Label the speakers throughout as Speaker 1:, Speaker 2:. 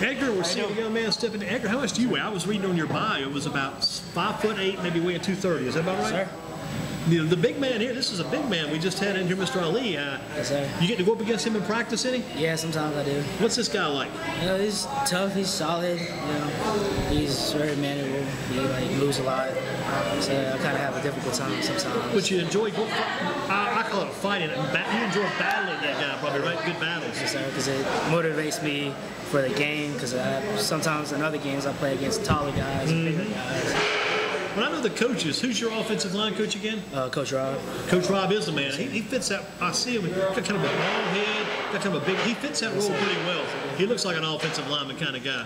Speaker 1: Edgar, we're seeing a young man step into. Edgar, how much do you weigh? I was reading on your bio. It was about 5'8", maybe weighing 230. Is that about right?
Speaker 2: Sir.
Speaker 1: The big man here, this is a big man we just had in here, Mr. Ali.
Speaker 2: Yes, sir.
Speaker 1: You get to go up against him in practice any?
Speaker 2: Yeah, sometimes I do.
Speaker 1: What's this guy like?
Speaker 2: He's tough, he's solid, he's very manual, he moves a lot, so I kind of have a difficult time sometimes.
Speaker 1: But you enjoy, I call it fighting, you enjoy battling that guy probably, right? Good battles.
Speaker 2: Yes, sir, because it motivates me for the game, because sometimes in other games I play against taller guys and bigger guys.
Speaker 1: When I know the coaches, who's your offensive line coach again?
Speaker 2: Coach Rob.
Speaker 1: Coach Rob is the man. He fits that. I see him. He's got kind of a long head, got kind of a big. He fits that role pretty well. He looks like an offensive lineman kind of guy.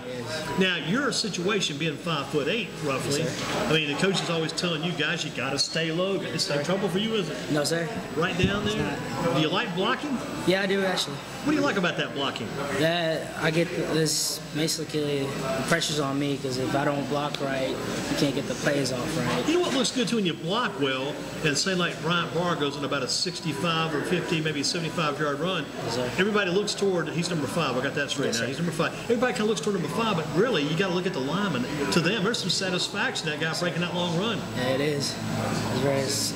Speaker 1: Now, your situation being 5'8", roughly. I mean, the coach is always telling you guys you got to stay low. It's no trouble for you, is it?
Speaker 2: No, sir.
Speaker 1: Right down there. Do you like blocking?
Speaker 2: Yeah, I do actually.
Speaker 1: What do you like about that blocking?
Speaker 2: That I get this basically the pressure's on me because if I don't block right, you can't get the plays off right.
Speaker 1: You know what looks good too when you block well, and say like Bryant Barr goes on about a 65 or 50, maybe 75-yard run.
Speaker 2: Yes, sir.
Speaker 1: Everybody looks toward. He's number 5. I got that straight now. He's number 5. Everybody kind of looks toward number 5, but really you got to look at the lineman. To them, there's some satisfaction that guy breaking that long run.
Speaker 2: Yeah, it is.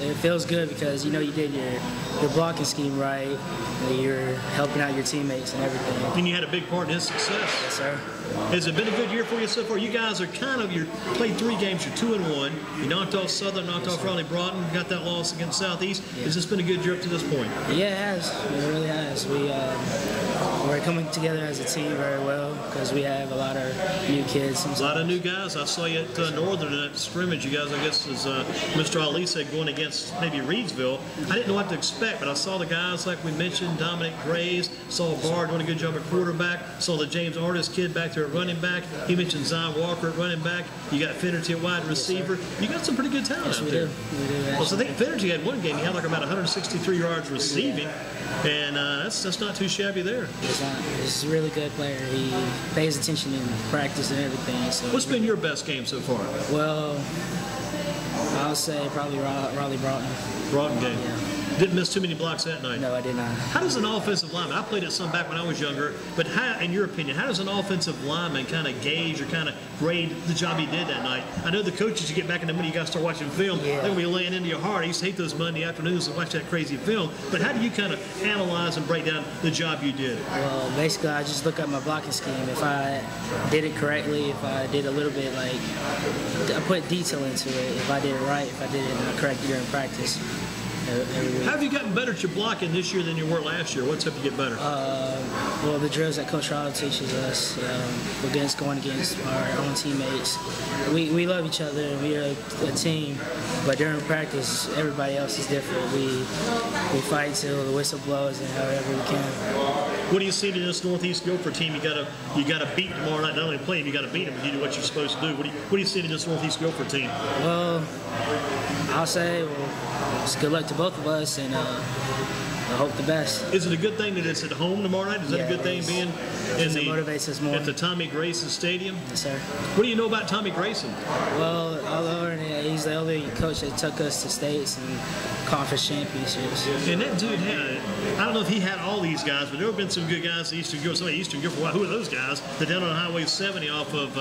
Speaker 2: It feels good because you know you did your blocking scheme right. You're helping out your teammates and everything.
Speaker 1: And you had a big part in his success.
Speaker 2: Yes, sir.
Speaker 1: Has it been a good year for you so far? You guys are you played 3 games, you're 2-1. You knocked off Southern, knocked off Raleigh Broughton, got that loss against Southeast. Yeah. Has this been a good year up to this point?
Speaker 2: Yeah, it has. It really has. We're coming together as a team very well because we have a lot of new kids. Sometimes.
Speaker 1: A lot of new guys. I saw you at Northern in that scrimmage. You guys, I guess, as Mr. Ali said, going against maybe Reedsville. I didn't know what to expect, but I saw the guys like we mentioned, Dominic Graves, saw Barr doing a good job at quarterback, saw the James Artis kid back there at running back. He mentioned Zion Walker at running back. You got Finnerty at wide receiver. You got some pretty good talent out there.
Speaker 2: We do.
Speaker 1: Well, so I think Finnerty had one game. He had like about 163 yards receiving, and that's not too shabby there.
Speaker 2: It's not. He's a really good player. He pays attention in practice and everything. So
Speaker 1: what's been your best game so far?
Speaker 2: Well, I'll say probably Raleigh Broughton.
Speaker 1: Broughton game.
Speaker 2: Yeah.
Speaker 1: Didn't miss too many blocks that night.
Speaker 2: No, I did not.
Speaker 1: How does an offensive lineman, I played it some back when I was younger, but how, in your opinion, how does an offensive lineman kind of gauge or kind of grade the job he did that night? I know the coaches, you get back in the middle, you got to start watching film. They're going to be laying into your heart. I used to hate those Monday afternoons and watch that crazy film. But how do you kind of analyze and break down the job you did?
Speaker 2: Well, basically, I just look at my blocking scheme. If I did it correctly, if I did a little bit, like, I put detail into it. If I did it right, if I did it correctly during practice.
Speaker 1: How have you gotten better at your blocking this year than you were last year? What's helped you get better?
Speaker 2: Well, the drills that Coach Rob teaches us, we're going against our own teammates. We love each other and we're a team, but during practice, everybody else is different. We fight till the whistle blows and however we can.
Speaker 1: What do you see to this Northeast Guilford team? You gotta beat tomorrow night. Not only play them, you gotta beat them. You do what you're supposed to do. What do you see to this Northeast Guilford team?
Speaker 2: Well, I'll say it's good luck to both of us, and I hope the best.
Speaker 1: Is it a good thing that it's at home tomorrow night? Is that a good thing being
Speaker 2: it motivates us more.
Speaker 1: At the Tommy Grayson Stadium?
Speaker 2: Yes, sir.
Speaker 1: What do you know about Tommy Grayson?
Speaker 2: Well, I learned he's the only coach that took us to states and conference championships.
Speaker 1: And that dude I don't know if he had all these guys, but there have been some good guys at Eastern Guilford. Who are those guys? They're down on Highway 70 off of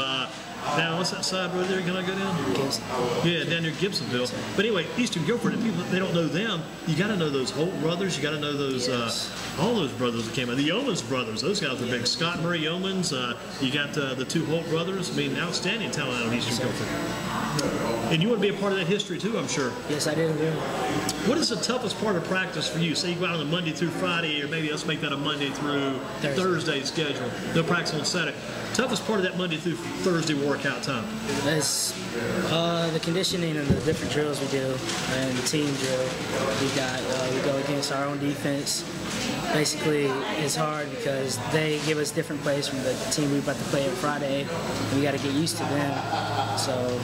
Speaker 1: now, what's that side road there? Can I go down?
Speaker 2: Gibson.
Speaker 1: Yeah, down near Gibsonville. But anyway, Eastern Guilford, if people they don't know them, you got to know those Holt brothers. You got to know those all those brothers that came out. The Yeomans brothers, those guys were big. Scott Murray Yeomans. You got the 2 Holt brothers. I mean, outstanding talent out of Eastern Guilford. And you want to be a part of that history too, I'm sure.
Speaker 2: Yes, I do.
Speaker 1: What is the toughest part of practice for you? Say you go out on a Monday through Friday, or maybe let's make that a Monday through Thursday schedule. No practice on Saturday. Toughest part of that Monday through Thursday workout time?
Speaker 2: That's the conditioning and the different drills we do, and the team drill. We go against our own defense. Basically, it's hard because they give us different plays from the team we're about to play on Friday, and we got to get used to them. So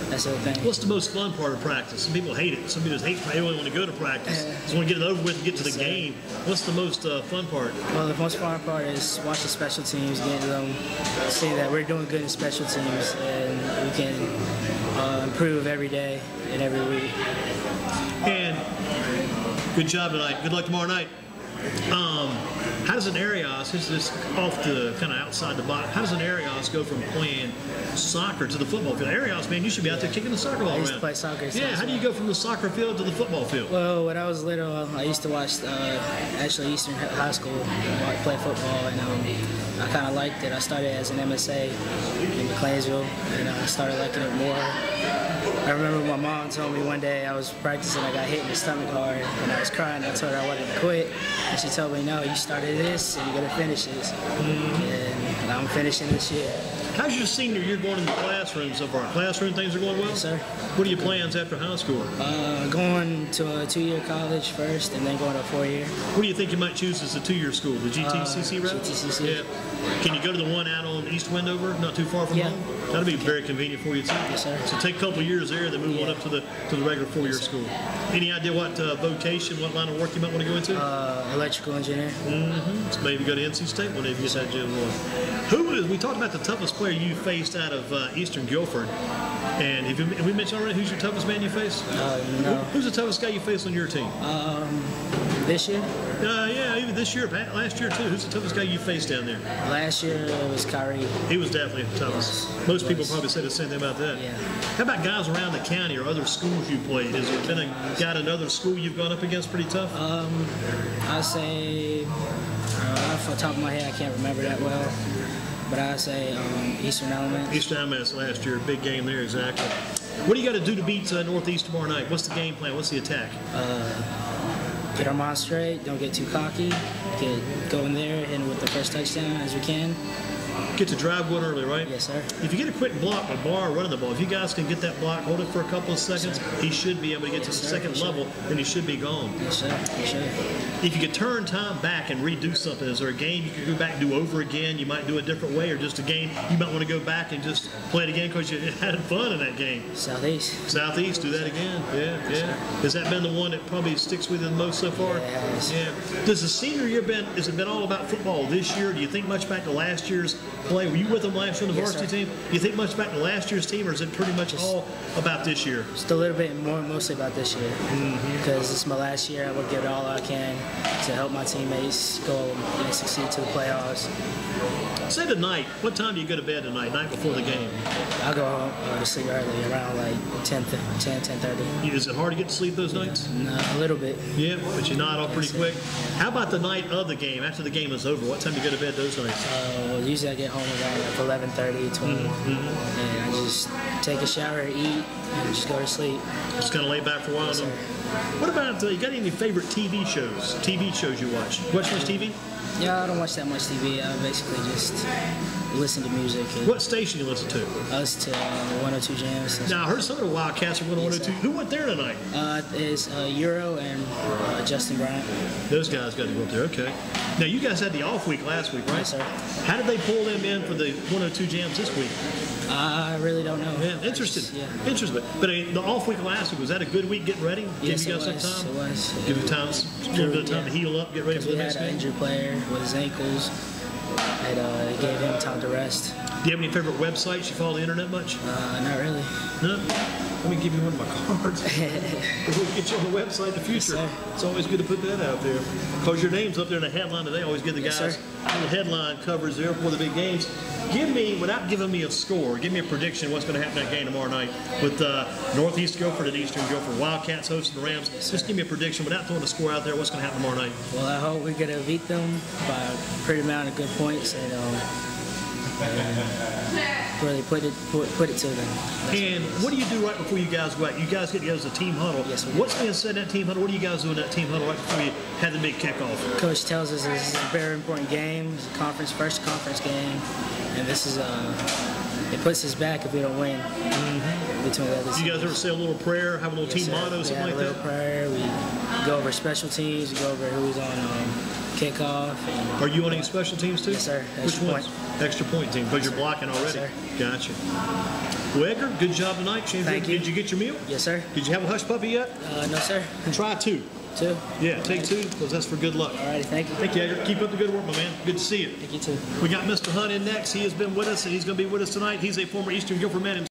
Speaker 2: that's the thing.
Speaker 1: What's the most fun part of practice? Some people hate it. Some people hate practice. They only want to go to practice. Just want to get it over with and get to the game. What's the most fun part?
Speaker 2: Well, the most fun part is watching special teams, getting them, see that we're doing good in special teams, and we can improve every day and every week.
Speaker 1: And good job tonight. Good luck tomorrow night. How does an Arias, this is off the kind of outside the box, how does an Arias go from playing soccer to the football field? Arias, man, you should be out there kicking the soccer ball around.
Speaker 2: I used to play soccer.
Speaker 1: Yeah, how do you go from the soccer field to the football field?
Speaker 2: Well, when I was little, I used to watch actually Eastern High School play football, and I kind of liked it. I started as an MSA in McLeansville, and I started liking it more. I remember my mom told me one day I was practicing, I got hit in the stomach hard, and I was crying. I told her I wanted to quit, and she told me, no, you started this, and you're going to finish this. And I'm finishing this year.
Speaker 1: How's your senior year going in the classroom so far? Classroom things are going well?
Speaker 2: Yes, sir.
Speaker 1: What are your plans after high school?
Speaker 2: Going to a 2-year college first, and then going to a 4-year.
Speaker 1: What do you think you might choose as a 2-year school? The GTCC route?
Speaker 2: GTCC.
Speaker 1: Yeah. Can you go to the one out on East Wendover, not too far from home? That'll be very convenient for you too.
Speaker 2: Yes, sir.
Speaker 1: So take a couple of years there, then move on up to the regular 4-year school. Any idea what vocation, what line of work you might want to go into?
Speaker 2: Electrical engineer.
Speaker 1: So maybe go to NC State one day if you get that job going. We talked about the toughest player you faced out of Eastern Guilford. And have we mentioned already who's your toughest man you faced?
Speaker 2: No.
Speaker 1: Who's the toughest guy you faced on your team?
Speaker 2: This year?
Speaker 1: Yeah, even this year, last year too. Who's the toughest guy you faced down there?
Speaker 2: Last year it was Kyrie.
Speaker 1: He was definitely the toughest. Most people probably say the same thing about that.
Speaker 2: Yeah.
Speaker 1: How about guys around the county or other schools you played? Has there been a guy at another school you've gone up against pretty tough?
Speaker 2: I'd say, off the top of my head, I can't remember that well. But I'd say Eastern Elements.
Speaker 1: Eastern Elements last year, big game there, exactly. What do you got to do to beat Northeast tomorrow night? What's the game plan? What's the attack?
Speaker 2: Get our mind straight, don't get too cocky, go in there and with the first touchdown as we can.
Speaker 1: Get the drive going early, right?
Speaker 2: Yes, sir.
Speaker 1: If you get a quick block with Barr running the ball, if you guys can get that block, hold it for a couple of seconds, he should be able to get to the second level, then he should be gone.
Speaker 2: Yes, sir. Yes, sir.
Speaker 1: If you could turn time back and redo something, is there a game you could go back and do over again? You might do a different way, or just a game you might want to go back and just play it again because you had fun in that game?
Speaker 2: Southeast.
Speaker 1: Southeast, do that again. Yeah. Has that been the one that probably sticks with you the most so far?
Speaker 2: Yeah.
Speaker 1: Does the senior year has it been all about football this year? Do you think much back to last year's play? Were you with them last year on the varsity team? Do you think much back to last year's team, or is it pretty much all about this year?
Speaker 2: Just a little bit more, mostly about this year. Because it's my last year. I will give it all I can to help my teammates go and succeed to the playoffs.
Speaker 1: Say tonight, what time do you go to bed tonight, night before the game?
Speaker 2: I go home to sleep early, around like 10:30.
Speaker 1: Is it hard to get to sleep those nights?
Speaker 2: No, a little bit.
Speaker 1: Yeah, but you nod off pretty quick. How about the night of the game, after the game is over? What time do you go to bed those nights?
Speaker 2: Usually I get home around like 11:30, 12, and I just take a shower, eat, and just go to sleep.
Speaker 1: Just kind of lay back for a while.
Speaker 2: Yes, sir.
Speaker 1: What about, you got any favorite TV shows? TV shows you watch? You watch much TV?
Speaker 2: Yeah, I don't watch that much TV. I basically just listen to music.
Speaker 1: What station you listen to?
Speaker 2: I listen to 102 Jams.
Speaker 1: Now, I heard some of the Wildcats are going to 102. Who went there tonight?
Speaker 2: It's Euro and Justin Bryant.
Speaker 1: Those guys got to go up there, okay. Now, you guys had the off week last week, right?
Speaker 2: Yes, sir.
Speaker 1: How did they pull them in for the 102 Jams this week?
Speaker 2: I really don't know.
Speaker 1: Yeah, interesting. Interesting. But the off week last week, was that a good week getting ready?
Speaker 2: Yes,
Speaker 1: Give you guys some time?
Speaker 2: It was.
Speaker 1: Give you time, a little bit of time to heal up, get ready for the next
Speaker 2: game. We had an
Speaker 1: game?
Speaker 2: injured player with his ankles. It gave him time to rest.
Speaker 1: Do you have any favorite websites? You follow the internet much?
Speaker 2: Not really.
Speaker 1: No? Let me give you one of my cards. We'll get you on the website in the future.
Speaker 2: Yes,
Speaker 1: it's always good to put that out there. Because your name's up there in the headline today. I always give the guys little headline covers there for the big games. Give me, without giving me a score, give me a prediction of what's going to happen in that game tomorrow night with Northeast Guilford and Eastern Guilford. Wildcats hosting the Rams. Just give me a prediction without throwing a score out there. What's going to happen tomorrow night?
Speaker 2: Well, I hope we're going to beat them by a pretty amount of good points and really put it to them.
Speaker 1: And what do you do right before you guys go out? You guys get together as a team huddle.
Speaker 2: Yes, we do.
Speaker 1: What's being said in that team huddle? What do you guys do in that team huddle right before you have the big kickoff?
Speaker 2: Coach tells us this is a very important game. It's a first conference game, and this is it puts us back if we don't win. Between the other teams.
Speaker 1: You guys ever say a little prayer, have a little team motto, something like that?
Speaker 2: We have a little prayer. We go over special teams. We go over who's on kickoff.
Speaker 1: Are you on any special teams too?
Speaker 2: Yes, sir.
Speaker 1: Which ones? Extra point team, because you're blocking already.
Speaker 2: Yes, sir.
Speaker 1: Gotcha. Well, Edgar, good job tonight.
Speaker 2: Thank you.
Speaker 1: Did you get your meal?
Speaker 2: Yes, sir.
Speaker 1: Did you have a hush puppy yet?
Speaker 2: No, sir.
Speaker 1: Try two.
Speaker 2: Two?
Speaker 1: Yeah, take two, because that's for good luck.
Speaker 2: All righty, thank you.
Speaker 1: Thank you, Edgar. Keep up the good work, my man. Good to see you.
Speaker 2: Thank you, too.
Speaker 1: We got Mr. Hunt in next. He has been with us, and he's going to be with us tonight. He's a former Eastern Guilford man himself.